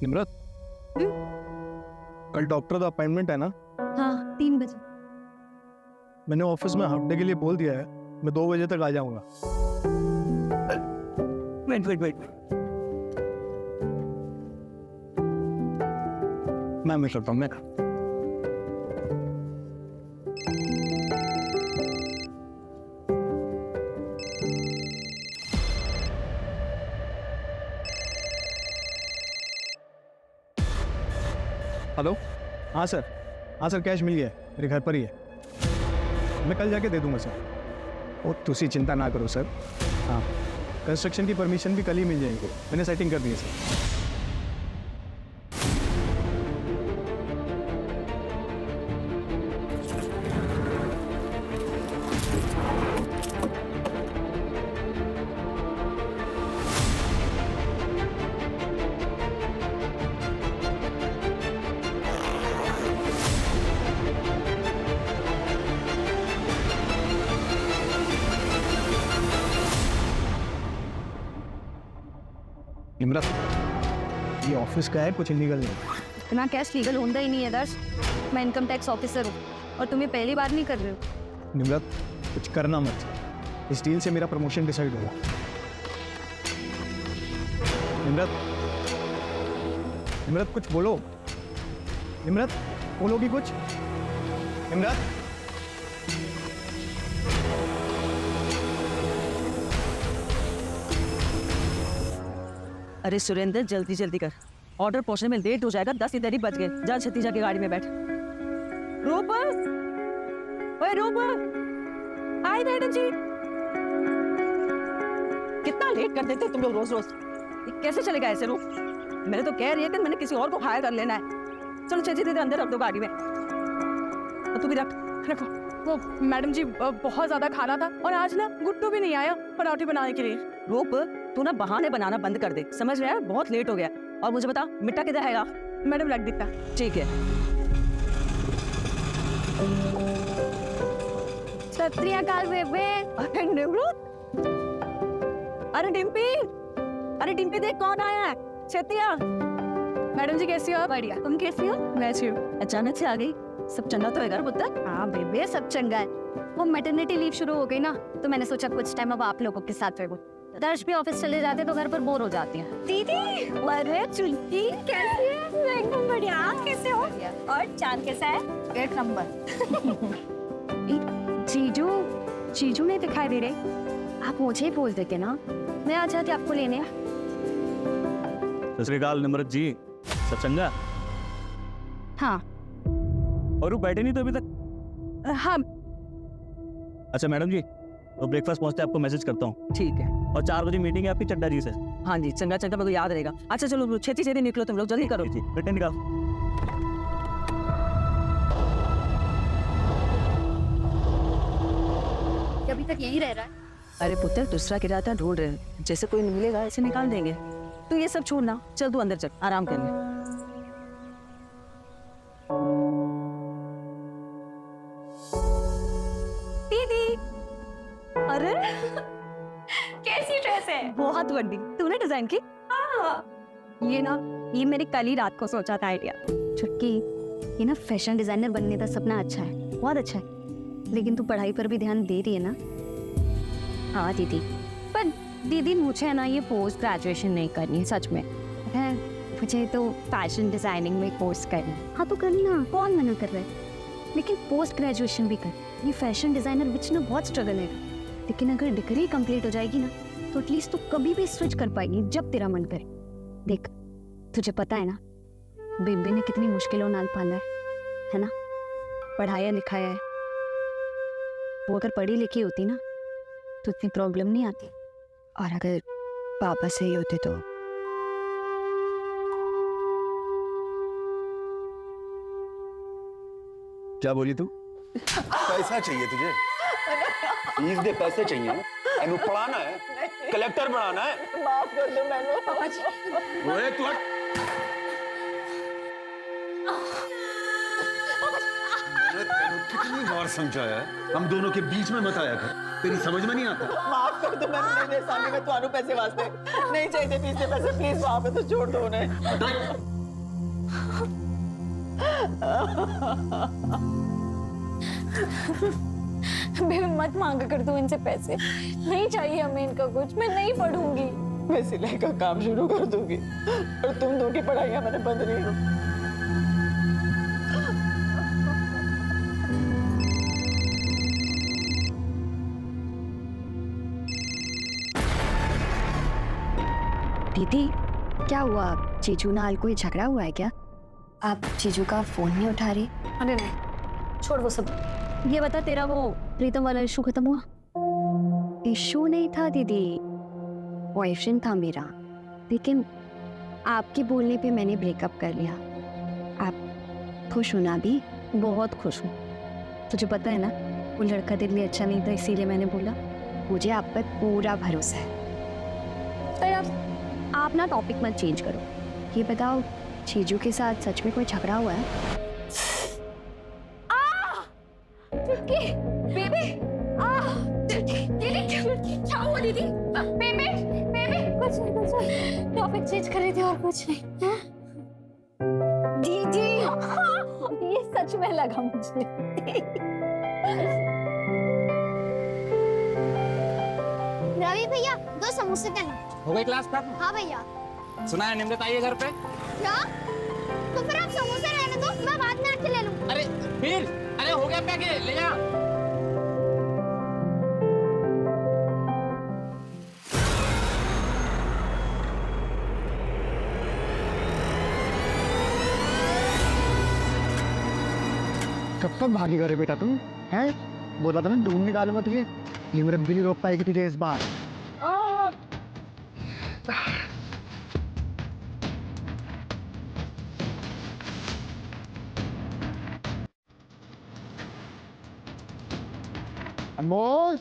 निम्रत, कल डॉक्टर का अपॉइंटमेंट है ना? हाँ 3 बजे। मैंने ऑफिस में हाफ डे के लिए बोल दिया है, मैं 2 बजे तक आ जाऊंगा। वेट। मैं करता हूँ। हेलो, हाँ सर, कैश मिल गया है, मेरे घर पर ही है। मैं कल जाके दे दूंगा सर। ओ तुसी चिंता ना करो सर। हाँ, कंस्ट्रक्शन की परमिशन भी कल ही मिल जाएगी, मैंने सेटिंग कर दी है सर। निम्रत, ये ऑफिस का है, कुछ इलीगल नहीं। इतना कैश लीगल होता ही नहीं है दर्श। मैं इनकम टैक्स ऑफिसर हूँ और तुम्हें पहली बार नहीं कर रहे हो। निम्रत, कुछ करना मत, इस डील से मेरा प्रमोशन डिसाइड होगा। निम्रत कुछ बोलो। निम्रत बोलोगी कुछ? निम्रत, अरे सुरेंद्र जल्दी जल्दी कर, ऑर्डर पहुंचने में लेट हो जाएगा। 10 इधर ही बज गए। जा छत्ती जाके गाड़ी में बैठ। रूपा, ओए रूपा, हाय मैडम जी। कितना लेट कर देते तुम लोग रोज रोज। ये कैसे चलेगा ऐसे रूप? मैंने तो कह रही है कि मैंने किसी और को हायर कर लेना है। चलो छत्ती दीदी अंदर रख दो गाड़ी में। और तू भी रखो। वो मैडम जी बहुत ज्यादा खाना था और आज ना गुड्डू भी नहीं आया पराठे बनाने के लिए। रूप, तू ना बहाने बनाना बंद कर दे, समझ रहा है? बहुत लेट हो गया। और मुझे बता, मिट्टा किधर है? मैडम रख देता। ठीक है। सत श्री अकाल बेबे। अरे निमृत, अरे डिम्पी देख कौन आया है। छतिया। मैडम जी कैसी हो? बढ़िया, तुम कैसी हो? मैं अच्छी हूँ। अचानक से आ गई, सब चंगा तो है घर पुत्र? हाँ बेबे सब चंगा है। वो मैटरनिटी लीव शुरू हो गई ना, तो मैंने सोचा कुछ टाइम अब आप लोगों के साथ रहो। दर्श भी ऑफिस चले जाते तो घर पर बोर हो जाती हैं। दीदी, अरे चुल्ली कैसी है? एकदम बढ़िया। आप कैसे हो? और चांद कैसा है? 1 नंबर। जीजू नहीं दिखाई दे रहे। आप मुझे ही बोल देते ना, मैं आ जाती आपको लेने। सत श्री अकाल निम्रत जी, सब चंगा? हाँ। और वो बैठे नहीं तो अभी तक? हाँ अच्छा मैडम जी, तो ब्रेकफास्ट पहुंचते आपको मैसेज करता हूँ। ठीक है। और 4 बजे मीटिंग है आपकी चड्डा जी से। हाँ जी, चंगा चंगा, मेरे को याद रहेगा। अच्छा चलो छेती छेती निकलो, तुम लोग जल्दी करो। जी रिटर्न निकाल। अभी तक यहीं रह रहा है? अरे पुत्र, दूसरा किराया ढूंढ रहे हैं, जैसे कोई मिलेगा ऐसे निकाल देंगे। तो ये सब छोड़ना, चल तू अंदर चल, आराम कर ले। दीदी, अरे कैसी ड्रेस है? बहुत बड़ी, तूने डिजाइन की? ये मैंने कल ही रात को सोचा था आइडिया। छुटकी, ये ना फैशन डिजाइनर बनने का सपना अच्छा है, बहुत अच्छा है, लेकिन तू पढ़ाई पर भी ध्यान दे रही है ना? हाँ दीदी, पर दीदी मुझे ना ये पोस्ट ग्रेजुएशन नहीं करनी, सच में है। मुझे तो फैशन डिजाइनिंग में कोर्स करना है। हाँ तो करना, कौन मना कर रहा है, लेकिन पोस्ट ग्रेजुएशन भी कर। ये फैशन डिजाइनर विच ना बहुत स्ट्रगल है, लेकिन अगर डिग्री कंप्लीट हो जाएगी ना तो एटलीस्ट तू कभी भी स्विच कर पाएगी जब तेरा मन करे। देख, तुझे पता है ना बेबे ने कितनी मुश्किलों नाल पाला है ना? पढ़ाया लिखाया है। वो अगर पढ़ी लिखी होती ना तो इतनी प्रॉब्लम नहीं आती। और अगर पापा सही होते तो क्या बोली तू? पैसा चाहिए तुझे? फीस दे, पैसे चाहिए ना? एनु पढ़ाना है, कलेक्टर बनाना है। माफ कर दो मैंने। पापा जी। ओए तू हट। मैंने तेनू कितनी बार समझाया है, हम दोनों के बीच में मत आया कर, तेरी समझ में नहीं आता। माफ कर दो, मैंने नहीं दे सामने में ਤੁਹਾਨੂੰ पैसे वास्ते नहीं चाहिए फीस के पैसे, प्लीज वहां पे तो छोड़ दो उन्हें। बेबी मत मांगा कर तू इनसे पैसे, नहीं चाहिए हमें इनका कुछ, मैं नहीं पढ़ूंगी। मैं सिलाई का काम शुरू कर दूंगी और तुम दो की पढ़ाइयां मैंने बंद नहीं करूं। दीदी क्या हुआ, जीजू नाल कोई झगड़ा हुआ है क्या? आप जीजू का फोन नहीं उठा रही? अरे नहीं, छोड़ वो सब। ये बता, तेरा वो प्रीतम वाला इशू खत्म हुआ? इशू नहीं था दीदी, बॉयफ्रेंड था मेरा, लेकिन आपके बोलने पे मैंने ब्रेकअप कर लिया। आप खुश हो ना? भी बहुत खुश हूँ। तुझे पता है ना, वो लड़का तेरे लिए अच्छा नहीं था, इसीलिए मैंने बोला। मुझे आप पर पूरा भरोसा है। तो यार आप ना टॉपिक मत चेंज करो। ये बताओ, जीजू के साथ सच में कोई झगड़ा हुआ है? चुटकी, बेबी, दीदी, क्या हुआ दीदी? बेबी, बेबी, कुछ नहीं, टॉपिक चेंज कर रही थी और कुछ नहीं। हाँ? दीदी, ये सच में लगा मुझे। रवि भैया 2 समोसे देना। हो गई क्लास खत्म? हाँ भैया। सुना है निम्रता आई है घर पे? क्या? तो फिर आप समोसे रहने दो, मैं बाद में आके ले लूँ। अरे फिर, अरे हो गया पैकेज, ले जा। कब तक भागेगा रे बेटा तुम? हैं? बोला था ना ढूंढ निकालो मत, ये निम्रत भी नहीं रोक पाएगी तुझे इस बार। अनमोल,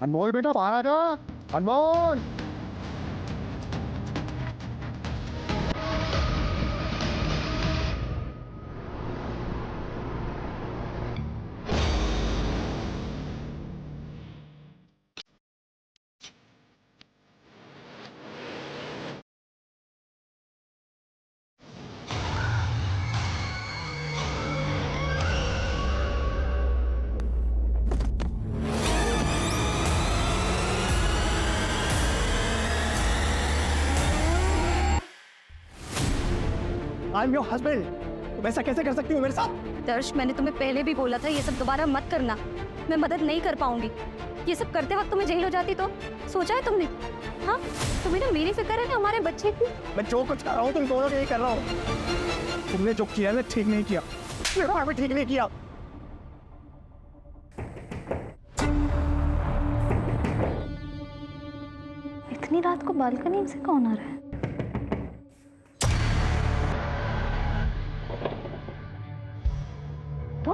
अनमोल बेटा बाहर आ जा। अनमोल, आई एम योर हस्बैंड, तुम ऐसा कैसे कर सकती हो मेरे साथ? दर्श, मैंने तुम्हें पहले भी बोला था ये सब दोबारा मत करना। मैं मदद नहीं कर पाऊंगी। ये सब करते वक्त तुम्हें जेल हो जाती तो सोचा है तुमने? हाँ, तुम्हें ना मेरी फिक्र है ना हमारे बच्चे की। मैं जो कुछ कर रहा हूँ तुम दोनों के लिए कर रहा हूँ। तुमने जो किया ना ठीक नहीं किया, ठीक नहीं किया। इतनी रात को बालकनी से कौन आ रहा है? तो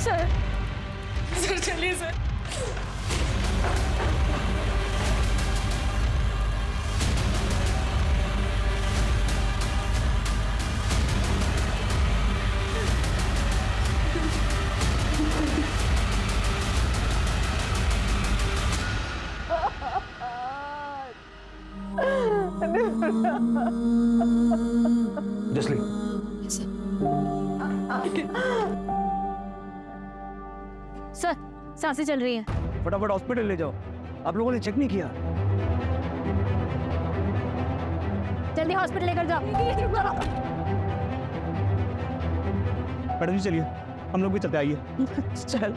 सर चलिए सर। जसली, सर, सांसें चल रही हैं। फटाफट हॉस्पिटल ले जाओ। आप लोगों ने चेक नहीं किया? जल्दी हॉस्पिटल लेकर जाओ। मैडम जी चलिए। हम लोग भी चलते, आइए। चल।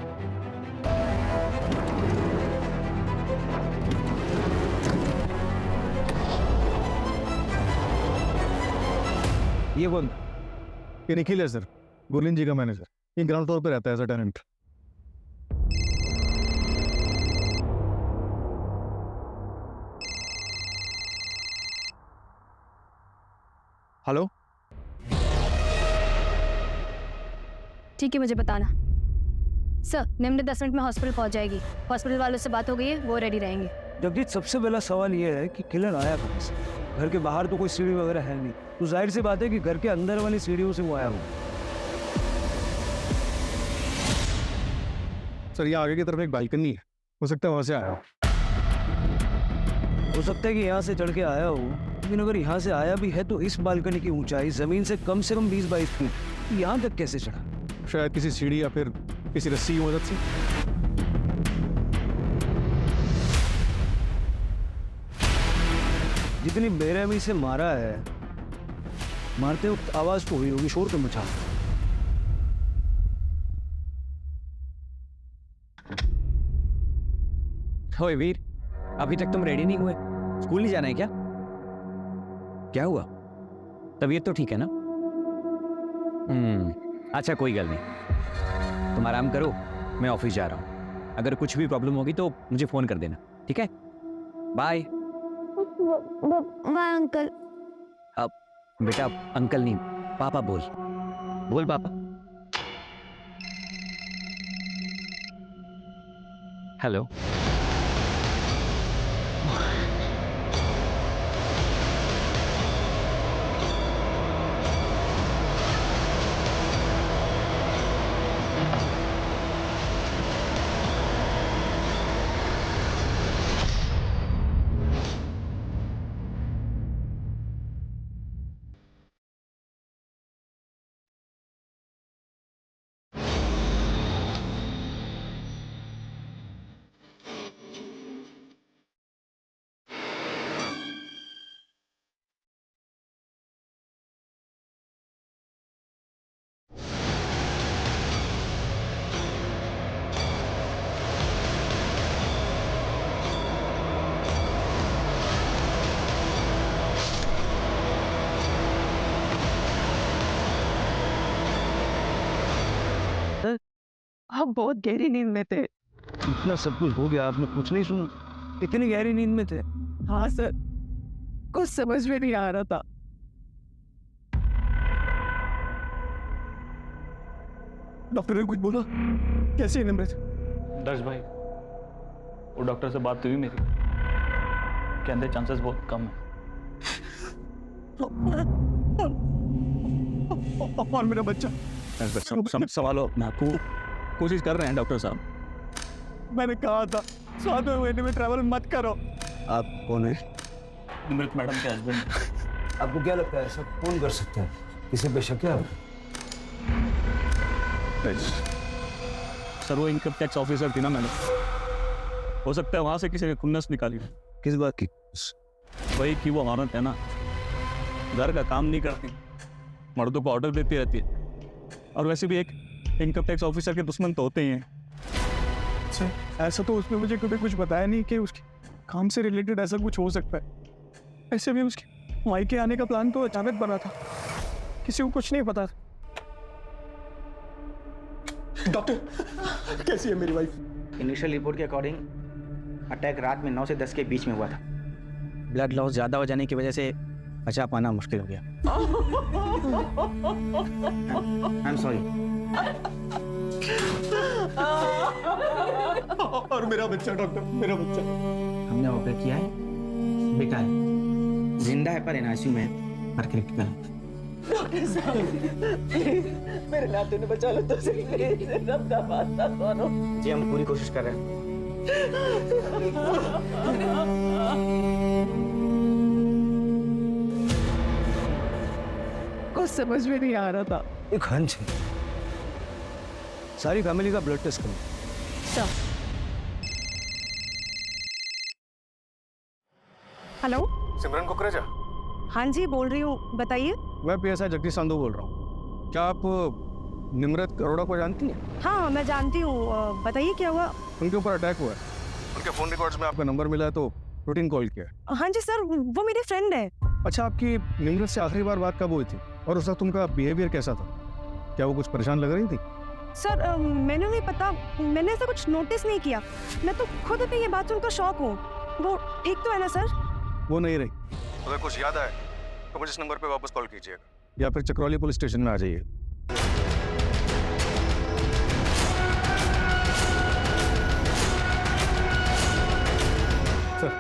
ये कौन? ये निखिल है सर, गुरलीन जी का मैनेजर। ये ग्राउंड फ्लोर पे रहता है एज अ टेनेंट। हेलो, ठीक है, मुझे बताना। सर, निम्न 10 मिनट में हॉस्पिटल पहुंच जाएगी। हॉस्पिटल वालों से बात हो गई है, वो रेडी रहेंगे। जगजीत, सबसे पहला सवाल ये है कि किलन आया कहाँ से? घर के बाहर तो कोई सीढ़ी वगैरह है नहीं, तो जाहिर सी बात है कि घर के अंदर वाली सीढ़ियों से वो आया होगा। सर यहाँ आगे की तरफ एक बालकनी है, हो सकता है वहां से आया हो। हो सकता है कि यहाँ से चढ़ के आया हो, लेकिन अगर यहाँ से आया भी है तो इस बालकनी की ऊंचाई जमीन से कम 20-22 फीट, यहाँ तक कैसे चढ़ा? शायद किसी सीढ़ी या फिर किसी रस्सी की मदद से। जितनी बेरहमी से मारा है, मारते वक्त आवाज तो हुई होगी, शोर तो मचा। ओए वीर, अभी तक तुम रेडी नहीं हुए? स्कूल नहीं जाना है क्या? क्या हुआ? तबीयत तो ठीक है ना? अच्छा, कोई गल नहीं, तुम आराम करो, मैं ऑफिस जा रहा हूँ। अगर कुछ भी प्रॉब्लम होगी तो मुझे फोन कर देना, ठीक है? बाय। Bye uncle. अब बेटा, अंकल नहीं, पापा बोल। बोल पापा। हेलो। आप बहुत गहरी नींद में थे। इतना सब कुछ हो गया, आपने कुछ नहीं सुना? इतनी गहरी नींद में थे? हाँ सर, कुछ समझ में नहीं आ रहा था। डॉक्टर ने कुछ बोला? कैसी है निमृत? दर्श भाई, वो डॉक्टर से बात हुई मेरी, कहते चांसेस बहुत कम है। और मेरा बच्चा? संभालो अपना, कोशिश कर रहे हैं डॉक्टर साहब। मैंने कहा था 7वें महीने में ट्रैवल मत करो। आप कौन है? निमृत मैडम के हस्बैंड। आपको क्या लगता है ऐसा कौन कर सकता है? किसी पे शक है आप? सर, वो इनकम टैक्स ऑफिसर थी ना मैडम, हो सकता है वहां से किसी ने खुन्नस निकाली। किस बात की? वही कि वो औरत है ना, घर का काम नहीं करती, मर्दों को ऑर्डर देती रहती है। और वैसे भी एक इनकम टैक्स ऑफिसर के दुश्मन तो होते ही हैं। अच्छा, ऐसा तो उसने मुझे कभी कुछ बताया नहीं कि उसके काम से रिलेटेड ऐसा कुछ हो सकता है। ऐसे भी उसके मायके आने का प्लान तो अचानक बना था, किसी को कुछ नहीं पता था। डॉक्टर, कैसी है मेरी वाइफ? इनिशियल रिपोर्ट के अकॉर्डिंग अटैक रात में 9 से 10 के बीच में हुआ था। ब्लड लॉस ज़्यादा हो जाने की वजह से बचा पाना मुश्किल हो गया। I am sorry. और मेरा बच्चा डॉक्टर, मेरा बच्चा? हमने ऑपरेट किया है, बेटा है, जिंदा है पर एनआईसीयू में है, पर क्रिटिकल है। डॉक्टर साहब, प्लीज मेरे नाते ने बचा लो तो सही, प्लीज रब का वास्ता करो। जी, हम पूरी कोशिश कर रहे हैं। कुछ समझ में नहीं आ रहा था। एक हंच है, सारी फैमिली का ब्लड टेस्ट करो। सर, हेलो, सिमरन कुकरेजा? हाँ जी, बोल रही हूँ, बताइए। मैं PSI जगदीश संधू बोल रहा हूँ। क्या आप निम्रत अरोड़ा को जानती हैं? हाँ मैं जानती हूँ, बताइए क्या हुआ? उनके ऊपर अटैक हुआ है। उनके फ़ोन रिकॉर्ड्स में आपका नंबर मिला है तो रूटीन कॉल किया है। हाँ जी सर, वो मेरी फ्रेंड है। अच्छा, आपकी निम्रत से आखिरी बार बात कब हुई थी और उस वक्त उनका बिहेवियर कैसा था? क्या वो कुछ परेशान लग रही थी? सर मैंने नहीं पता, मैंने ऐसा कुछ नोटिस नहीं किया। मैं तो खुद अपनी ये बात सुनकर शॉक हूँ। वो ठीक तो है ना सर? वो नहीं रही। अगर कुछ याद आए तो मुझे इस नंबर पे वापस कॉल कीजिएगा या फिर चक्रौली पुलिस स्टेशन में आ जाइए। सर,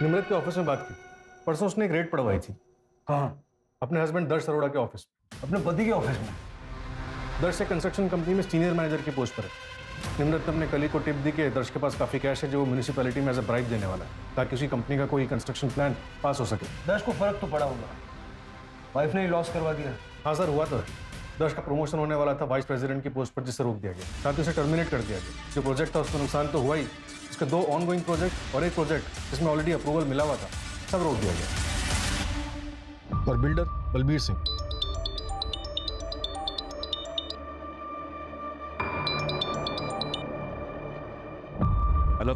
निम्रत के ऑफिस में बात की। परसों उसने एक रेड पड़वाई थी। कहाँ? अपने हस्बैंड दर्श अरोड़ा के ऑफिस में। अपने पति के ऑफिस में? दर्श एक कंस्ट्रक्शन कंपनी में सीनियर मैनेजर की पोस्ट पर है। निम्रत ने अपने कलीग को टिप दी कि दर्श के पास काफी कैश है जो वो म्यूनिसिपैलिटी में एज अ ब्राइब देने वाला है ताकि उसी कंपनी का कोई कंस्ट्रक्शन प्लान पास हो सके। दर्श को फर्क तो पड़ा होगा, वाइफ ने ही लॉस करवा दिया। हाँ सर, हुआ तो है। दर्श का प्रमोशन होने वाला था वाइस प्रेसिडेंट की पोस्ट पर, जिससे रोक दिया गया, साथ ही उसे टर्मिनेट कर दिया गया। जो प्रोजेक्ट था उसमें नुकसान तो हुआ ही, उसके 2 ऑनगोइंग प्रोजेक्ट और एक प्रोजेक्ट जिसमें ऑलरेडी अप्रूवल मिला हुआ था, सब रोक दिया गया। और बिल्डर बलबीर सिंह। हेलो,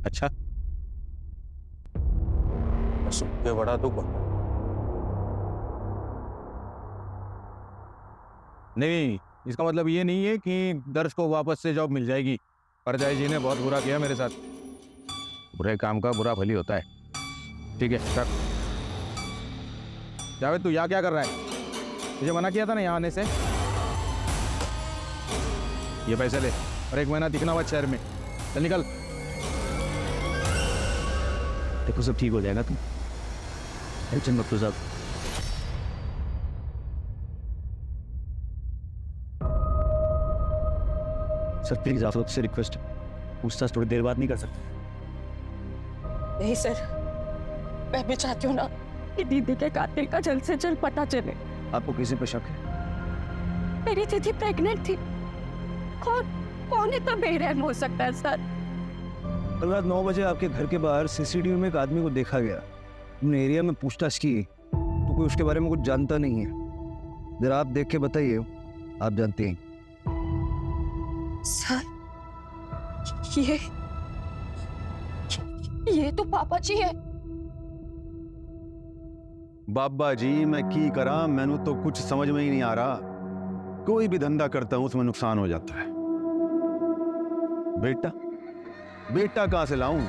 अच्छा, सुन के बड़ा दुख हुआ। नहीं, इसका मतलब ये नहीं है कि दर्श को वापस से जॉब मिल जाएगी। परजाई जी ने बहुत बुरा किया मेरे साथ। बुरे काम का बुरा फल ही होता है। ठीक है सर। जावेद, तू यहाँ क्या कर रहा है? मुझे मना किया था ना यहाँ आने से। ये पैसे ले और 1 महीना दिखना हुआ शहर में। चल निकल। देखो सब ठीक हो जाएगा, तुम टेंशन मत लो साहब। सर प्लीज आप लोग से रिक्वेस्ट, पूछताछ थोड़ी देर बाद नहीं कर सकते? नहीं सर, मैं भी चाहती हूँ ना कि दीदी के कातिल का जल्द से जल्द पता चले। आपको किसी पे शक है? मेरी दीदी प्रेग्नेंट थी। कौन इतना बेरहम हो सकता है सर? कल रात 9 बजे आपके घर के बाहर सीसीटीवी में एक आदमी को देखा गया। हमने एरिया में पूछताछ की तो कोई उसके बारे में कुछ जानता नहीं है। जरा आप देख के बताइए, आप जानते हैं। सर, ये तो पापा जी है। बाबा जी मैं की करा, मैनू तो कुछ समझ में ही नहीं आ रहा। कोई भी धंधा करता हूं उसमें नुकसान हो जाता है। बेटा कहां से लाऊं?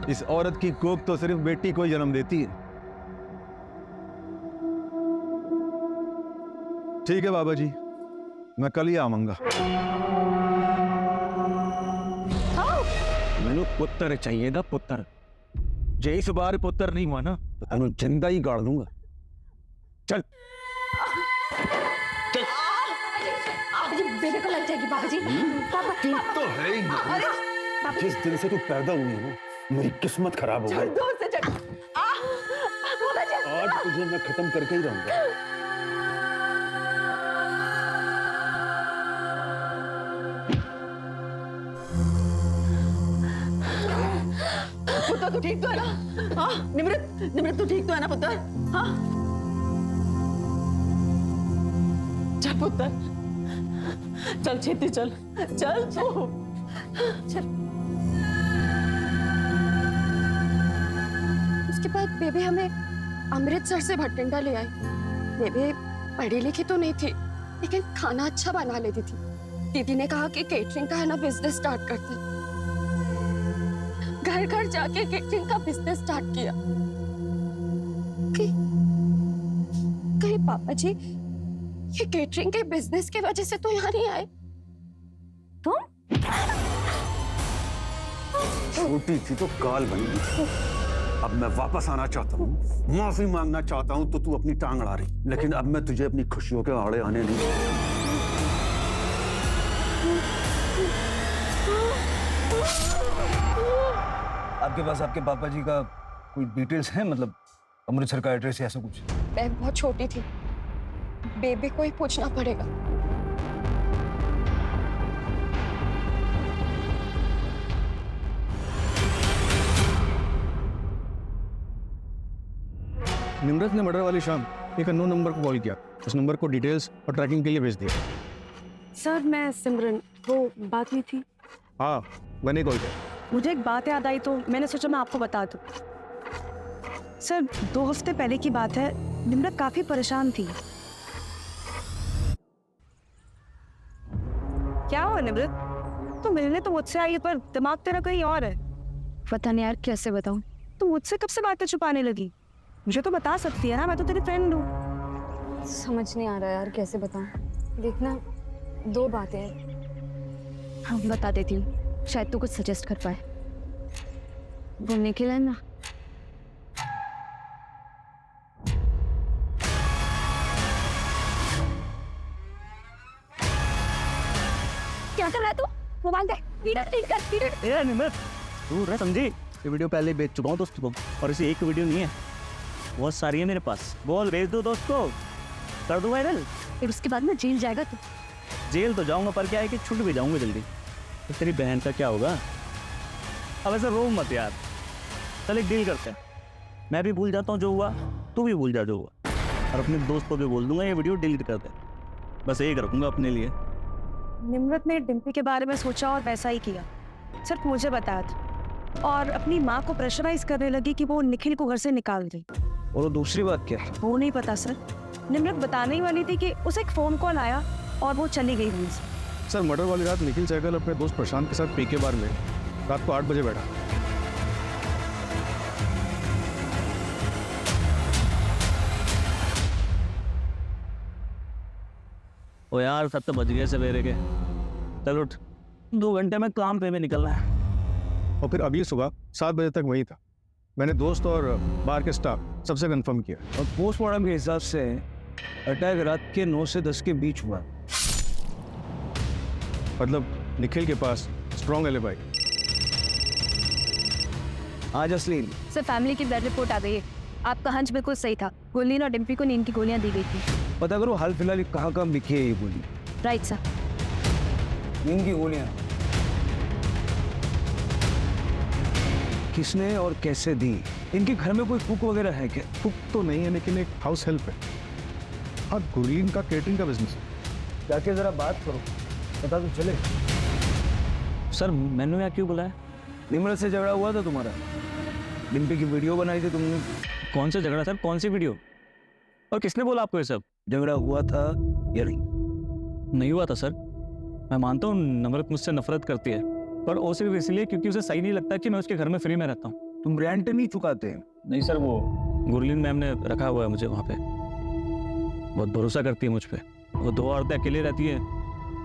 इस औरत की कोख तो सिर्फ बेटी को ही जन्म देती है। ठीक है बाबा जी, मैं कल ही आऊंगा। मैंने पुत्र चाहिए था, पुत्र। जे इस बार पुत्र नहीं हुआ ना तो तेन जिंदा ही गाड़ दूंगा। चल बेबी को लग जाएगी बाबा जी। पापा तो है ही नहीं। जिस दिन से तू पैदा हुई है ना, मेरी किस्मत खराब हो गई। आज तुझे मैं खत्म करके ही रहूंगा। पुत्र तू ठीक तो है ना? हाँ निमृत तू ठीक तो है ना पुत्र? हाँ चल पुत्र, चल छेती चल तू चल। उसके बाद बेबी हमें अमृतसर से भटिंडा ले आई। बेबी पढ़ी लिखी तो नहीं थी, लेकिन खाना अच्छा बना लेती थी। दीदी ने कहा कि केटरिंग का है ना बिजनेस स्टार्ट करते हैं। घर घर जाके केटरिंग का बिजनेस स्टार्ट किया। कहीं पापा जी ये केटरिंग के बिजनेस की वजह से तो यहाँ नहीं आए? तुम छोटी थी तो काल बन गई। अब मैं वापस आना चाहता हूँ, माफी मांगना चाहता हूँ, तो तू अपनी टांग अड़ा रही। लेकिन अब मैं तुझे अपनी खुशियों के आड़े आने नहीं दूंगा। आपके पास आपके पापा जी का कोई डिटेल्स है, मतलब अमृतसर का एड्रेस या ऐसा कुछ? मैं बहुत छोटी थी, बेबी को ही पूछना पड़ेगा। निम्रत ने मर्डर वाली शाम एक अननोन नंबर को कॉल किया। उस नंबर को डिटेल्स और ट्रैकिंग के लिए भेज दिया। सर मैं सिमरन, वो बात हुई थी। हाँ, मैंने कॉल किया। मुझे एक बात याद आई तो मैंने सोचा मैं आपको बता दूं। सर 2 हफ्ते पहले की बात है, निम्रत काफी परेशान थी। क्या हुआ निम्रत? तो मिलने तो मुझसे आई है पर दिमाग तेरा कहीं और है। पता नहीं यार कैसे बताऊं। तो मुझसे कब से बातें छुपाने लगी? मुझे तो बता सकती है ना, मैं तो तेरी फ्रेंड हूँ। समझ नहीं आ रहा यार कैसे बताऊं। देखना 2 बातें हैं। हाँ बता देती हूँ, शायद तू कुछ सजेस्ट कर पाए। वो निखिल है ना, क्या कर रहा है तू? मोबाइल दे, ए निम्रत, तू रह समझी, ये वीडियो पहले बेच चुका हूँ दोस्त को, और इसी एक वीडियो नहीं है, बहुत सारी है मेरे पास। बोल, भेज दो दोस्त को, कर दो वायरल। फिर उसके बाद में जेल जाएगा तू। जेल तो जाऊंगा, पर क्या है कि छूट भी जाऊंगा जल्दी। तो तेरी बहन का क्या होगा? अब ऐसा रो मत यार, चल एक डील करते हैं। मैं भी भूल जाता हूँ जो हुआ, तू भी भूल जा जो हुआ, और अपने दोस्त को भी बोल दूंगा ये वीडियो डिलीट कर दे। बस एक रखूंगा अपने लिए। निम्रत ने डिम्पी के बारे में सोचा और वैसा ही किया। सिर्फ मुझे बताया था, और अपनी माँ को प्रेशराइज करने लगी कि वो निखिल को घर से निकाल दे। और वो दूसरी बात क्या है? वो नहीं पता सर। निम्रत बताने ही वाली थी कि उसे एक फोन कॉल आया और वो चली गई वहीं से। सर मर्डर वाली रात निखिल सहगल अपने दोस्त प्रशांत के साथ पीके बार में रात को 8 बजे बैठा। ओ यार, सब तो बज गए सवेरे के। चल उठ, 2 घंटे में काम पे में निकलना है। और फिर अभी सुबह 7 बजे तक वही था। मैंने दोस्त और बार के स्टाफ सबसे कंफर्म किया। और पोस्टमार्टम के हिसाब से अटैक रात के 9 से 10 के बीच हुआ। मतलब निखिल के पास स्ट्रॉन्ग एलिबाई। आज असलीम, सर फैमिली की ब्लड रिपोर्ट आ गई है। आपका हंच बिल्कुल सही था। गुरलीन और डिम्पी को नींद की गोलियां दी गई थी। पता करो हाल फिलहाल कहाँ कहाँ बिकी है ये गोली। Right sir. नींद की गोलियां किसने और कैसे दी? इनके घर में कोई कुक वगैरह है क्या? कुक तो नहीं है, लेकिन एक हाउस हेल्प है। हाँ, गुरलीन का केटरिंग का बिजनेस है। जाके जरा बात करो, पता तो चले। सर मैंने यहाँ क्यों बुलाया? निम्रत से झगड़ा हुआ था तुम्हारा, डिम्पी की वीडियो बनाई थी तुमने। कौन सा झगड़ा सर? कौन सी वीडियो? और किसने बोला आपको ये सब? झगड़ा हुआ था या नहीं? नहीं हुआ था सर। मैं मानता हूँ नम्रत मुझसे नफरत करती है, पर वो सिर्फ इसलिए क्योंकि उसे सही नहीं लगता कि मैं उसके घर में फ्री में रहता हूँ। तुम रेंट नहीं चुकाते? नहीं सर, वो गुरलीन मैम ने रखा हुआ है मुझे वहाँ पे। बहुत भरोसा करती है मुझ पे। वो 2 औरतें अकेले रहती है,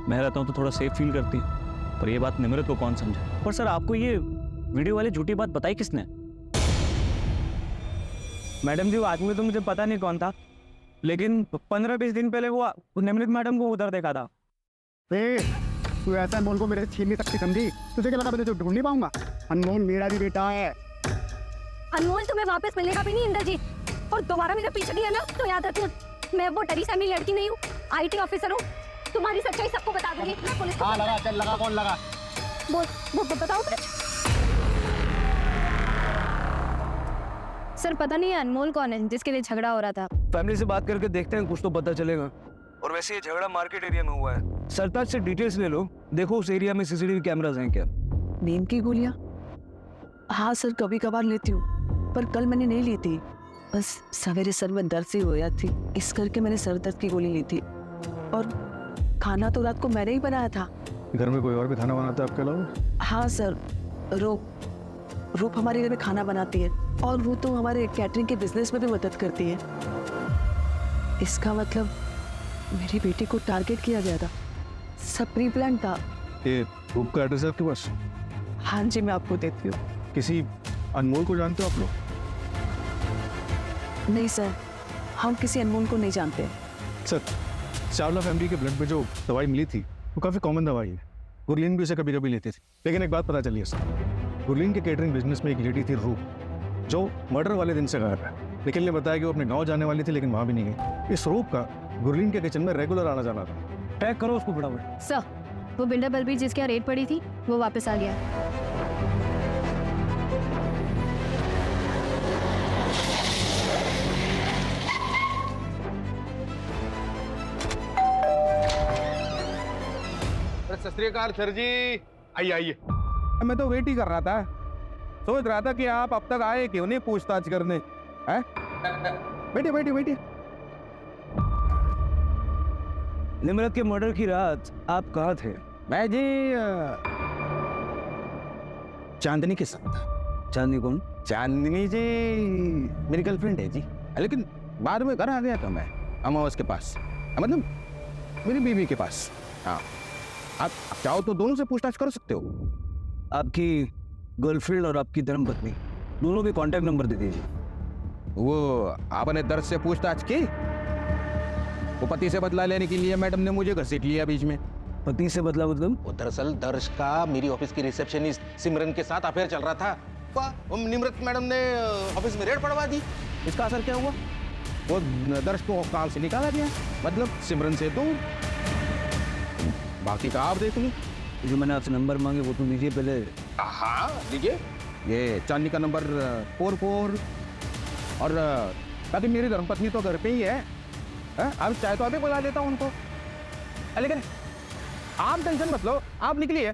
मैं रहता हूँ तो थोड़ा सेफ फील करती है। पर ये बात निम्रत को कौन समझे? पर सर आपको ये वीडियो वाली झूठी बात बताई किसने? मैडम जी, वो आदमी तो मुझे पता नहीं कौन था, लेकिन 15-20 दिन पहले वो निम्रत मैडम को उधर देखा था। तू ऐसा अनमोल को मेरे से छीन नहीं सकती, समझी? तुझे क्या लगा मैं तुझे ढूंढ नहीं पाऊंगा? अनमोल मेरा भी बेटा है। अनमोल तुम्हें वापस मिलेगा भी नहीं इंद्रजीत। और दोबारा मेरे पीछे किया ना तो याद रखना, मैं वो डरी सहमी लड़की नहीं हूँ, IT ऑफिसर हूँ। तुम्हारी सच्चाई सबको बता दूंगी। मैं पुलिस को लगा, चल लगा, कौन लगा? बोल बताओ सच। सर पता नहीं है अनमोल कौन है जिसके लिए झगड़ा हो रहा था। फैमिली से बात करके देखते हैं, कुछ तो पता चलेगा। और वैसे ये झगड़ा मार्केट एरिया में हुआ है। सरताज से डिटेल्स ले लो, देखो उस एरिया में CCTV कैमरास हैं क्या? नींद की गोलियां? हाँ सर, कभी कभार लेती हूँ, पर कल मैंने नहीं ली थी। बस सवेरे सर में दर्द सी हो जाती, इस करके मैंने सर दर्द की गोली ली थी। और खाना तो रात को मैंने ही बनाया था। घर में कोई और भी खाना बनाता है आपके अलावा? हाँ सर, रूप हमारे घर में खाना बनाती है, और वो तो हमारे कैटरिंग के बिजनेस में भी मदद करती है। इसका मतलब मेरी बेटी को टारगेट किया गया था, सब प्री प्लान था। ये रूप का एड्रेस है आपके पास? हाँ जी, मैं आपको देती हूँ। किसी अनमोल को जानते हो आप लोग? नहीं सर, हम किसी अनमोल को नहीं जानते। सर, चावला फैमिली के ब्लड में जो दवाई मिली थी वो काफ़ी कॉमन दवाई है। गुरलीन भी उसे कभी कभी लेती थी। लेकिन एक बात पता चली है सर, गुरलीन के केटरिंग बिजनेस में एक लेडी थी रूप, जो मर्डर वाले दिन से गायब है। निखिल ने बताया कि वो अपने गांव जाने वाली थी, लेकिन वहां भी नहीं गई। इस रूप का गुरलीन के किचन में रेगुलर आना जाना था। ट्रैक करो उसको फटाफट। सर वो बिल्डर बलबीर जिसके यहाँ रेड पड़ी थी वो वापस आ गया। सत श्री अकाल सर जी। आइए आइए। मैं तो वेट ही कर रहा था, सोच रहा था कि आप अब तक आए क्यों नहीं पूछताछ करने। हैं? बैठिए बैठिए बैठिए। निम्रत के मर्डर की रात आप कहाँ थे? मैं जी चांदनी के साथ था। चांदनी कौन? चांदनी जी मेरी गर्लफ्रेंड है जी, लेकिन बाद में घर आ गया था मैं अमावस के पास, मतलब मेरी बीवी के पास। हाँ, आप चाहो तो दोनों से पूछताछ कर सकते हो। आपकी गर्लफ्रेंड और आपकी धर्मपत्नी दोनों के कांटेक्ट नंबर दे दीजिए। वो आपने दर्द से पूछताछ की? वो पति से बदला लेने के लिए मैडम ने मुझे घसीट लिया बीच में। पति से बदला मतलब? वो दरअसल दर्श का मेरी ऑफिस की रिसेप्शनिस्ट सिमरन के साथ अफेयर चल रहा था। वाह, निम्रत मैडम ने ऑफिस में रेड पड़वा दी। इसका असर क्या हुआ? वो दर्श को काम से निकाला गया, मतलब सिमरन से दूर। बाकी का आप देख ली। जो मैंने आपसे नंबर मांगे वो तो दीजिए पहले। हाँ दीजिए। ये चांदनी का नंबर 44 और बाकी मेरी धर्मपत्नी तो घर पे ही है। आप चाहे तो अभी बुला देता हूँ उनको, लेकिन आप टेंशन मत लो, आप निकलिए,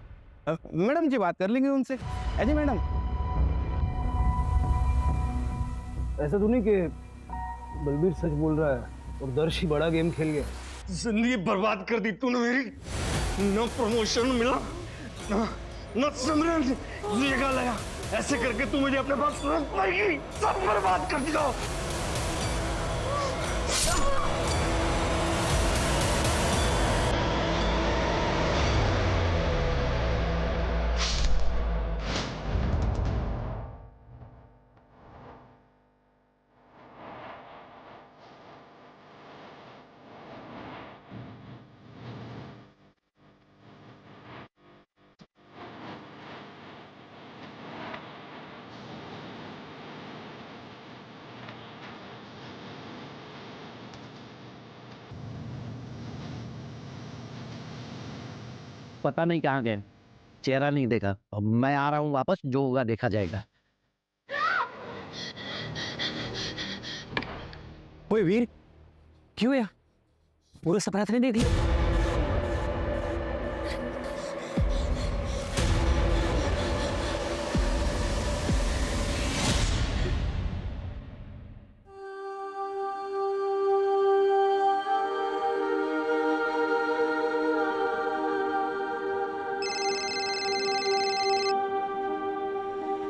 मैडम जी बात कर लेंगे उनसे। जी मैडम। ऐसा तो नहीं कि बलबीर सच बोल रहा है और दर्श ही बड़ा गेम खेल गया? जिंदगी बर्बाद कर दी तूने मेरी। न प्रमोशन मिला, न सिमरन जगह लगा। ऐसे करके तू मुझे अपने पास रख पाएगी। सब बर्बाद कर दिया। पता नहीं कहाँ गए, चेहरा नहीं देखा। अब मैं आ रहा हूँ वापस, जो होगा देखा जाएगा। ओए वीर, क्यों यार? पूरा सपना तो नहीं देख लिया?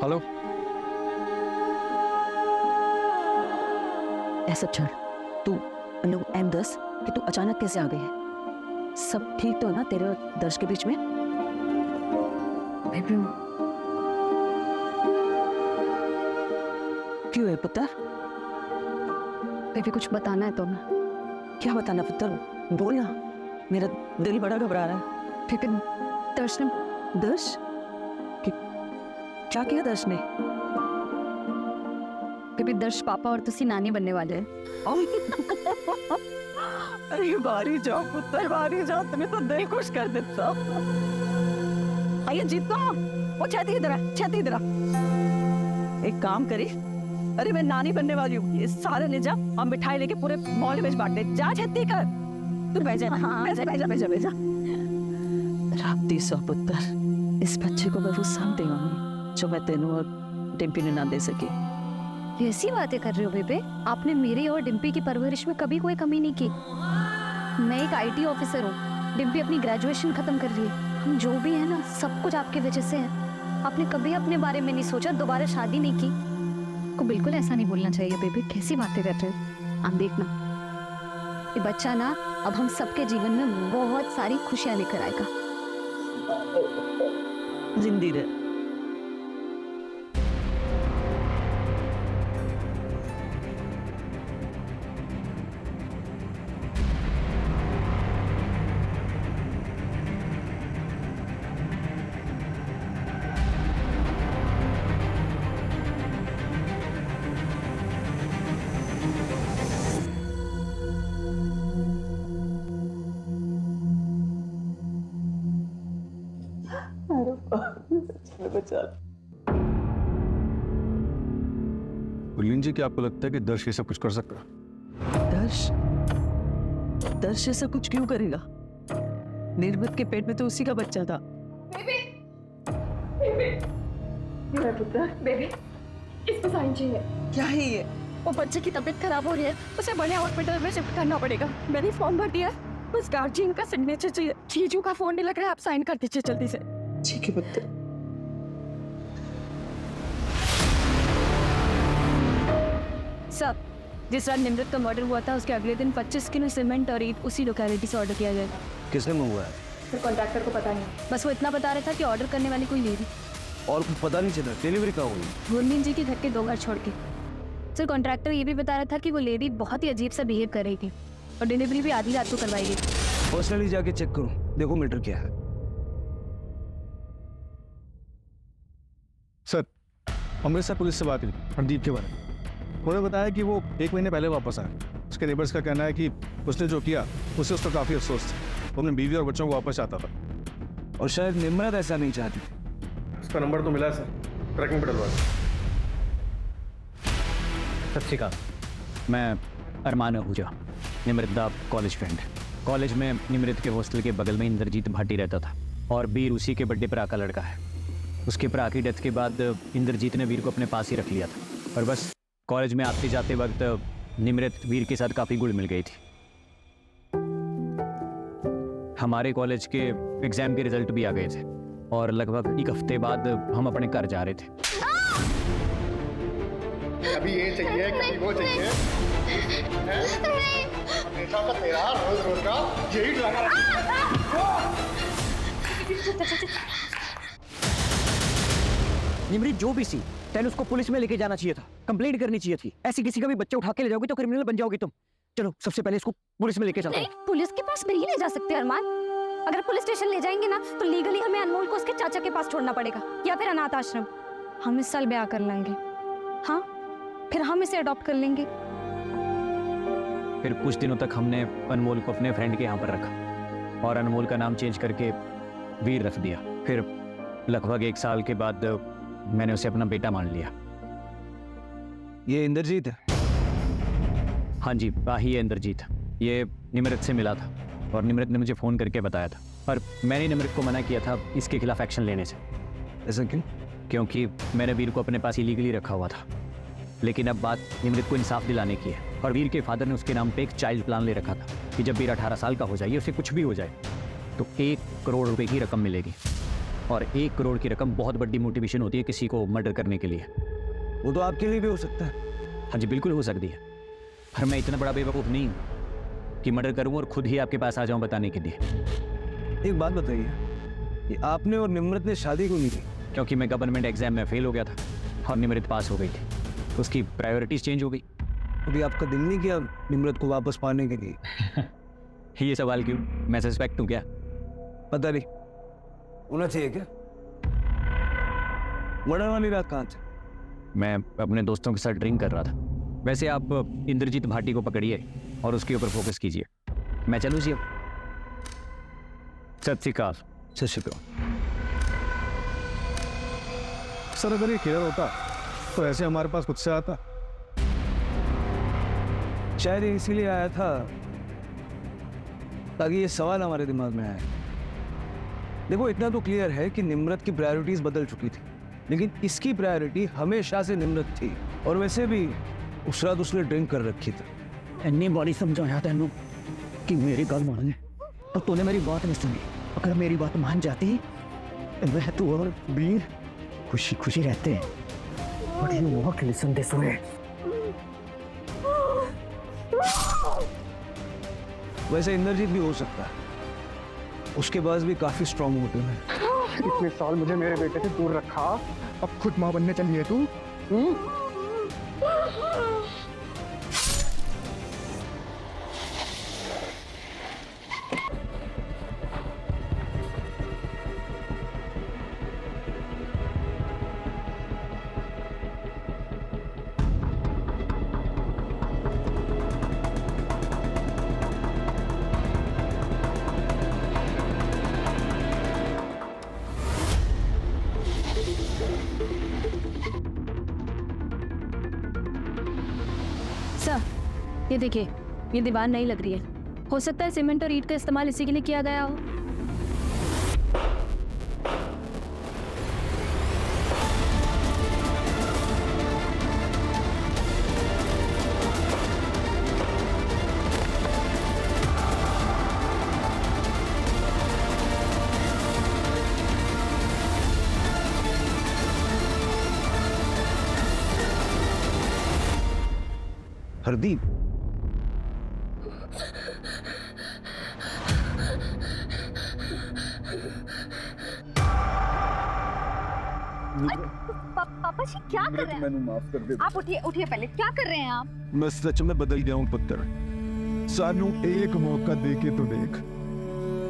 हेलो। ऐसा छोड़, तू लोग M10 कि तू अचानक कैसे आ गई है? सब ठीक तो है ना तेरे और दर्श के बीच में? बेबी क्यों है पुत्र? बेबी कुछ बताना है तुम्हें। क्या बताना पुत्र? बोल ना, मेरा दिल बड़ा घबरा रहा है। बेबी दर्श ने दर्श? क्या किया दर्श ने? बेबी दर्श पापा और तुसी नानी बनने वाले हैं। अरे बारी जाओ पुत्र, बारी जाओ, तुम्हें तो दिल खुश कर देता। आइए जीतो, वो छाती इधर आ, छाती इधर आ। एक काम करी, अरे मैं नानी बनने वाली हूँ, ये सारे ले जा और मिठाई लेके पूरे मोहल्ले में बांट दे। जा छाती कर, तू बैठ जा। हाँ बैठ जा बैठ जा बैठ जा। राप्ती सौ पुत्र, इस बच्चे को मैं वो सब देंगी जो मैं तेनू और डिम्पी ने ना दे सकी। कैसी बातें कर रही हो बेबे? आपने मेरी और डिम्पी की परवरिश में कभी कोई कमी नहीं की। मैं एक IT ऑफिसर हूँ, डिम्पी अपनी ग्रेजुएशन खत्म कर रही है। हम जो भी है ना, सब कुछ आपकी वजह से है। आपने कभी अपने बारे में नहीं सोचा, दोबारा शादी नहीं की। को बिल्कुल ऐसा नहीं बोलना चाहिए बेबी, कैसी बातें कर रहे हो आप? देखना ये बच्चा ना अब हम सबके जीवन में बहुत सारी खुशियां लेकर आएगा। जिंदी रहे। गुरलीन जी, क्या आपको लगता है कि दर्श ये सब कुछ कर सकता है? दर्श? दर्श ऐसा कुछ क्यों करेगा? निर्मित के पेट में तो उसी का बच्चा था। मेरा पुत्र बेबी, इसको साइन चाहिए। क्या है ये? वो बच्चे की तबीयत खराब हो रही है, उसे बड़े हॉस्पिटल में शिफ्ट करना पड़ेगा। मैंने फॉर्म भर दिया है, बस गार्जियन का सिग्नेचर चाहिए। जीजू का फोन नहीं लग रहा है, आप साइन कर दीजिए जल्दी से। ठीक है पुत्र। सर, जिस रात निमृत का मर्डर हुआ था उसके अगले दिन 25 किलो सीमेंट और ईंट उसी लोकेलिटी से ऑर्डर किया जाएगा। किसने मंगवाया? फिर कॉन्ट्रैक्टर को पता नहीं। बस वो इतना बता रहा था कि ऑर्डर करने वाली कोई लेडी। और कुछ पता नहीं चला डिलीवरी कहाँ हुई? गुरमीत जी के घर के 2 घर छोड़ के। सर, कॉन्ट्रैक्टर ये भी बता रहा था कि वो लेडी बहुत ही अजीब सा बिहेव कर रही थी और डिलीवरी भी आधी रात को करवाई गई। पर्सनली जाके चेक करो, देखो मैटर क्या है। सर, अमृतसर पुलिस से बात हुई हरदीप के बारे में। उन्होंने बताया कि वो 1 महीने पहले वापस आए। उसके नेबर्स का कहना है कि उसने जो किया उससे उसका काफ़ी अफसोस था। वो अपनी बीवी और बच्चों को वापस चाहता था। और शायद निम्रत ऐसा नहीं चाहती। उसका नंबर तो मिला है सर, ट्रैकिंग पे डलवा दो। सत श्री अकाल, मैं अरमान आहूजा, निमृत दा कॉलेज फ्रेंड। कॉलेज में निमृत के हॉस्टल के बगल में इंद्रजीत भाटी रहता था और वीर उसी के बड़े भरा का लड़का है। उसके भरा की डेथ के बाद इंद्रजीत ने वीर को अपने पास ही रख लिया था और बस कॉलेज में आते जाते वक्त निमृत वीर के साथ काफ़ी गुड़ मिल गई थी। हमारे कॉलेज के एग्ज़ाम के रिजल्ट भी आ गए थे और लगभग 1 हफ्ते बाद हम अपने घर जा रहे थे। कभी ये चाहिए, कभी वो चाहिए। हमेशा का तेरा रोज रोज का यही ड्रामा। निमृत जो भी सी, तेन उसको पुलिस में लेके जाना चाहिए था, कंप्लेंट करनी चाहिए थी। ऐसी किसी का भी बच्चा उठा के ले जाओगे तो क्रिमिनल बन जाओगे तुम। चलो सबसे पहले इसको पुलिस में लेके चलते हैं। पुलिस के पास नहीं ले जा सकते अरमान। अगर पुलिस स्टेशन ले जाएंगे ना तो लीगली हमें अनमोल को उसके चाचा के पास छोड़ना पड़ेगा या फिर अनाथ आश्रम। हम इस साल ब्याह कर लेंगे, हाँ, फिर हम इसे अडॉप्ट कर लेंगे। फिर कुछ दिनों तक हमने अनमोल को अपने फ्रेंड के यहाँ पर रखा और अनमोल का नाम चेंज करके वीर रख दिया। फिर लगभग 1 साल के बाद मैंने उसे अपना बेटा मान लिया। ये इंद्रजीत है? हाँ जी, ही है इंद्रजीत। ये निमृत से मिला था और निमृत ने मुझे फ़ोन करके बताया था और मैंने निमृत को मना किया था इसके खिलाफ एक्शन लेने से। ऐसा क्यों? क्योंकि मैंने वीर को अपने पास इलीगली रखा हुआ था। लेकिन अब बात निमृत को इंसाफ दिलाने की है और वीर के फादर ने उसके नाम पे एक चाइल्ड प्लान ले रखा था कि जब वीर 18 साल का हो जाए, उसे कुछ भी हो जाए तो 1 करोड़ रुपए की रकम मिलेगी। और 1 करोड़ की रकम बहुत बड़ी मोटिवेशन होती है किसी को मर्डर करने के लिए। वो तो आपके लिए भी हो सकता है। हाँ जी, बिल्कुल हो सकती है, पर मैं इतना बड़ा बेवकूफ़ नहीं हूँ कि मर्डर करूँ और खुद ही आपके पास आ जाऊँ बताने के लिए। एक बात बताइए, ये आपने और निमृत ने शादी क्यों नहीं की? क्योंकि मैं गवर्नमेंट एग्जाम में फेल हो गया था और निमृत पास हो गई थी, तो उसकी प्रायोरिटीज चेंज हो गई। अभी आपका दिल नहीं किया निमृत को वापस पाने के लिए? ये सवाल क्यों? मैं सस्पेक्ट हूँ क्या? पता नहीं, होना चाहिए क्या? मर्डर वाली रात कहाँ थे? मैं अपने दोस्तों के साथ ड्रिंक कर रहा था। वैसे आप इंद्रजीत भाटी को पकड़िए और उसके ऊपर फोकस कीजिए। मैं चलूँ जी अब? सत श्री अकाल। सत श्री अकाल। सर, अगर ये क्लियर होता तो ऐसे हमारे पास खुद से आता। शायद ये इसीलिए आया था ताकि ये सवाल हमारे दिमाग में आए। देखो, इतना तो क्लियर है कि निमृत की प्रायोरिटीज बदल चुकी थी, लेकिन इसकी प्रायोरिटी हमेशा से निमृत थी। और वैसे भी उस रात उसने ड्रिंक कर रखी थी। इन्नी बड़ी समझाया तेनू कि मेरी गल मान ले, पर तूने मेरी बात नहीं सुनी। अगर मेरी बात मान जाती मैं तू और वीर खुशी खुशी रहते हैं। But you want listen this way. वैसे इंद्रजीत भी हो सकता है, उसके पास भी काफी स्ट्रॉन्ग मोटिव है। इतने साल मुझे मेरे बेटे से दूर रखा, अब खुद माँ बनने चली है तू? सर, ये देखिए, ये दीवार नहीं लग रही है। हो सकता है सीमेंट और ईंट का इस्तेमाल इसी के लिए किया गया हो। हरदीप? पापा जी क्या कर रहे हैं? मैंने माफ कर दे। आप उठिए उठिए, पहले क्या कर रहे हैं आप? मैं सच में बदल गया हूँ पुत्र। सानू एक मौका दे के तो देख,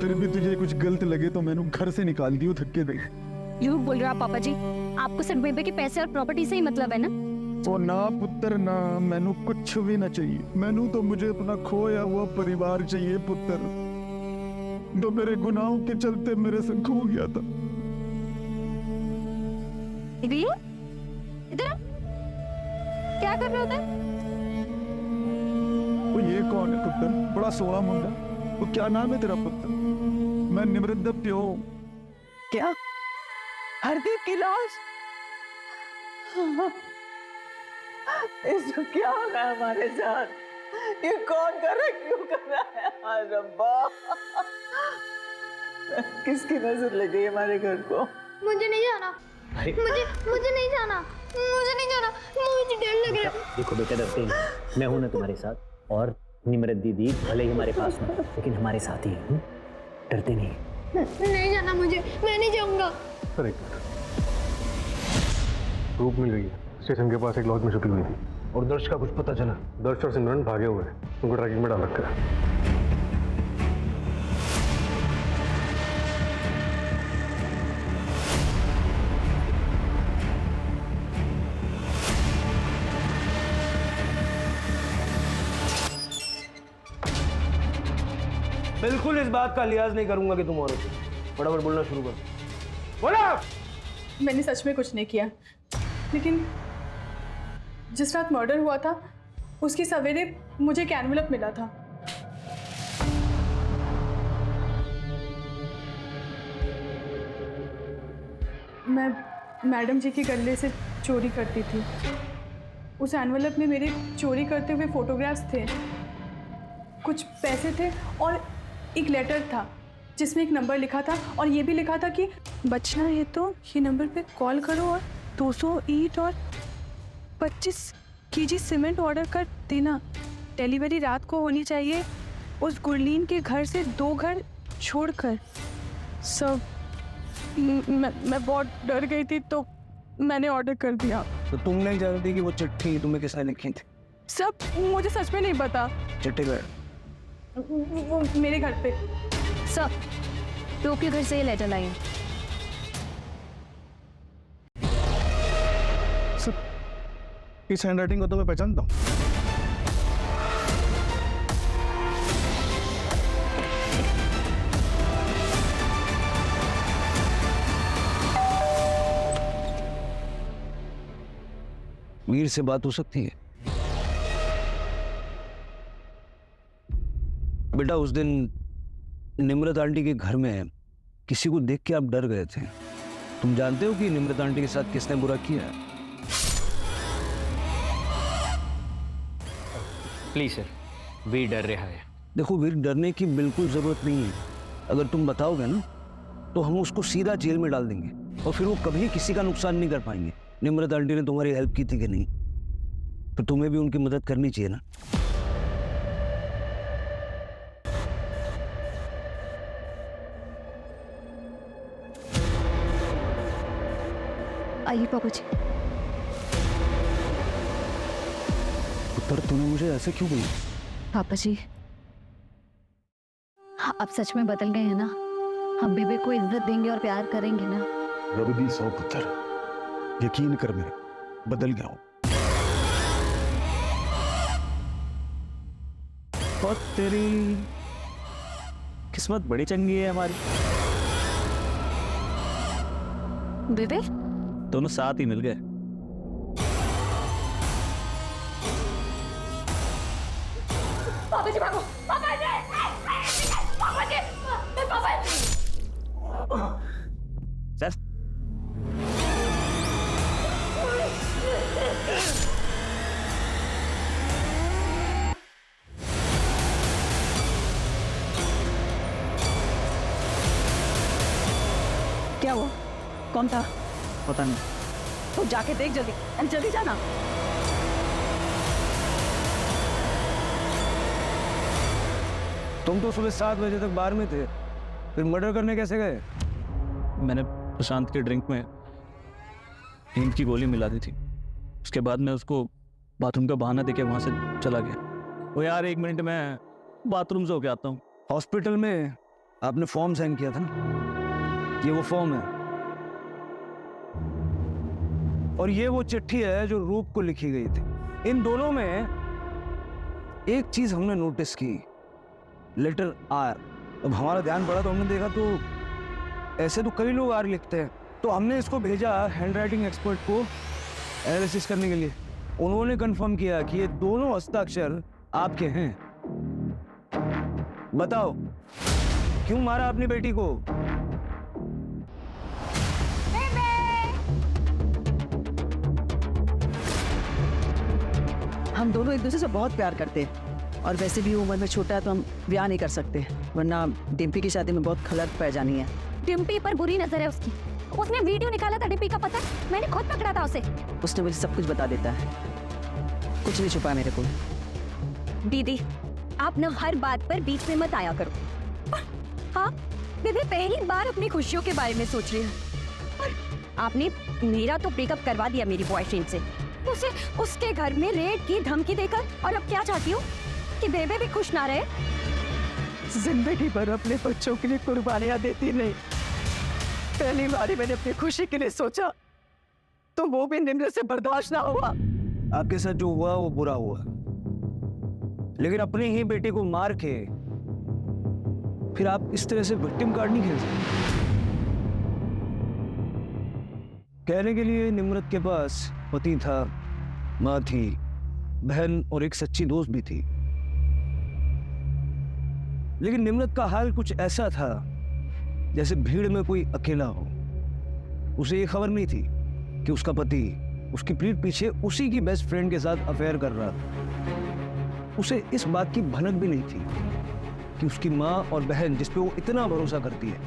फिर भी तुझे कुछ गलत लगे तो मैंने घर से निकाल दियो धक्के दे। झूठ बोल रहे हो आप पापा जी। आपको सिर्फ बेबे के पैसे और प्रॉपर्टी से ही मतलब है ना? ओ ना पुत्र ना, मैनू कुछ भी ना चाहिए। मैनू तो मुझे अपना खोया हुआ परिवार चाहिए पुत्र, तो मेरे गुनाहों के चलते मेरे से खो गया था। भैया इधर आओ। क्या कर रहे हो उधर? वो ये कौन है पुत्र? बड़ा सोना मुंडा। वो क्या नाम है तेरा पुत्र? मैं निमृत दा प्यो। क्या हरदीप की लाश? इसको क्या हो रहा है हमारे साथ? ये कौन कर रहा है, क्यों कर रहा है? हाय रब्बा, किसकी नजर लग गई हमारे घर को? मुझे नहीं जाना, मुझे नहीं जाना, मुझे नहीं जाना, मुझे डर लग रहा है। देखो बेटा, डरते नहीं, मैं हूं ना तुम्हारे साथ, और निमृत दीदी भले ही हमारे पास में लेकिन हमारे साथ ही है। डरते नहीं। नहीं जाना मुझे, मैं नहीं जाऊंगा। सर एक रूप मिल गई है, स्टेशन के पास एक लॉज में छुपी हुई थी, और दर्श का कुछ पता चला। दर्श और सिमरन भागे हुए हैं, उनको ट्रैकिंग में डाल रखा है। बिल्कुल इस बात का लिहाज नहीं करूंगा कि तुम औरत हो। फटाफट बोलना शुरू कर। बोला। मैंने सच में कुछ नहीं किया, लेकिन जिस रात मर्डर हुआ था उसकी सवेरे मुझे एक एनवेलप मिला था। मैं मैडम जी के गले से चोरी करती थी। उस एनवेलप में मेरे चोरी करते हुए फोटोग्राफ्स थे, कुछ पैसे थे और एक लेटर था जिसमें एक नंबर लिखा था, और ये भी लिखा था कि बचना है तो ये नंबर पे कॉल करो और 200 ईंट और 25 केजी सीमेंट ऑर्डर कर देना। डिलीवरी रात को होनी चाहिए, उस गुरलीन के घर से 2 घर छोड़कर। सब मैं बहुत डर गई थी तो मैंने ऑर्डर कर दिया। तो तुम नहीं जानती कि वो चिट्ठी तुम्हें किसने लिखी थी? सब मुझे सच में नहीं पता। चिट्ठी गए वो मेरे घर पे। सर, तो के घर से ये लेटर लाई है। इस हैंडराइटिंग को तो मैं पहचानता हूँ। वीर से बात हो सकती है? बेटा, उस दिन निमृत आंटी के घर में किसी को देख के आप डर गए थे। तुम जानते हो कि निमृत आंटी के साथ किसने बुरा किया है? प्लीज सर, वीर डर रहा है। देखो वीर, डरने की बिल्कुल जरूरत नहीं है। अगर तुम बताओगे ना तो हम उसको सीधा जेल में डाल देंगे और फिर वो कभी किसी का नुकसान नहीं कर पाएंगे। निमृत आंटी ने तुम्हारी हेल्प की थी कि नहीं? तो तुम्हें भी उनकी मदद करनी चाहिए ना। आइए पापा जी। पुत्र, तूने मुझे ऐसे क्यों बोला? पापा जी, आप सच में बदल गए हैं ना? हम बेबे को इज्जत देंगे और प्यार करेंगे ना? रब भी सौ पुत्र, यकीन कर, मैं बदल गया हूं। और तेरी किस्मत बड़ी चंगी है हमारी। बेबे दोनों साथ ही मिल गए। पापा जी भागो, पापा जी, पापा जी, पापा जी। सर, क्या हुआ? कौन था? पता नहीं। तो जाके देख जल्दी, जल्दी जाना। तुम तो सुबह 7 बजे तक बार में थे, फिर मर्डर करने कैसे गए? मैंने प्रशांत के ड्रिंक में नींद की गोली मिला दी थी। उसके बाद मैं उसको बाथरूम का बहाना देके वहां से चला गया। वो यार 1 मिनट में बाथरूम से होके आता हूँ। हॉस्पिटल में आपने फॉर्म साइन किया था ना, ये वो फॉर्म है और ये वो चिट्ठी है जो रूप को लिखी गई थी। इन दोनों में एक चीज हमने नोटिस की, लेटर आर। अब हमारा ध्यान पड़ा तो हमने देखा तो ऐसे तो कई लोग आर लिखते हैं, तो हमने इसको भेजा हैंड राइटिंग एक्सपर्ट को एनालिसिस करने के लिए। उन्होंने कंफर्म किया कि ये दोनों हस्ताक्षर आपके हैं। बताओ क्यों मारा अपनी बेटी को? हम दोनों एक दूसरे से बहुत प्यार करते हैं और वैसे भी उम्र में छोटा है तो हम ब्याह नहीं कर सकते, वरना डिम्पी की शादी में बहुत खलल पै जानी है। डिम्पी पर बुरी नजर है उसकी। उसने वीडियो निकाला था डिम्पी का, पता है? मैंने खुद पकड़ा था उसे। उसने मुझे सब कुछ बता देता है, कुछ नहीं छुपा मेरे को। दीदी आप न हर बात पर बीच में मत आया करो। हाँ दीदी पहली बार अपनी खुशियों के बारे में सोच रही है। आपने मेरा तो ब्रेकअप करवा दिया मेरी बॉयफ्रेंड से, उसे उसके घर में रेड की धमकी देकर, और अब क्या चाहती हूँ कि बेबे भी खुश ना रहे। जिंदगी भर अपने बच्चों के लिए कुर्बानियां देती नहीं, पहली बार मैंने अपनी खुशी के लिए सोचा तो वो भी निम्र से बर्दाश्त ना हुआ। आपके साथ जो हुआ वो बुरा हुआ, लेकिन अपनी ही बेटी को मार के फिर आप इस तरह से विक्टिम कार्ड नहीं खेल सकते। कहने के लिए निम्रत के पास पति था, माँ थी, बहन और एक सच्ची दोस्त भी थी, लेकिन निम्रत का हाल कुछ ऐसा था जैसे भीड़ में कोई अकेला हो। उसे ये खबर नहीं थी कि उसका पति उसकी पीठ पीछे उसी की बेस्ट फ्रेंड के साथ अफेयर कर रहा था। उसे इस बात की भनक भी नहीं थी कि उसकी माँ और बहन जिस पे वो इतना भरोसा करती है,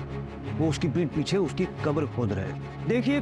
वो उसकी पीठ पीछे उसकी कब्र खोद रहे। देखिए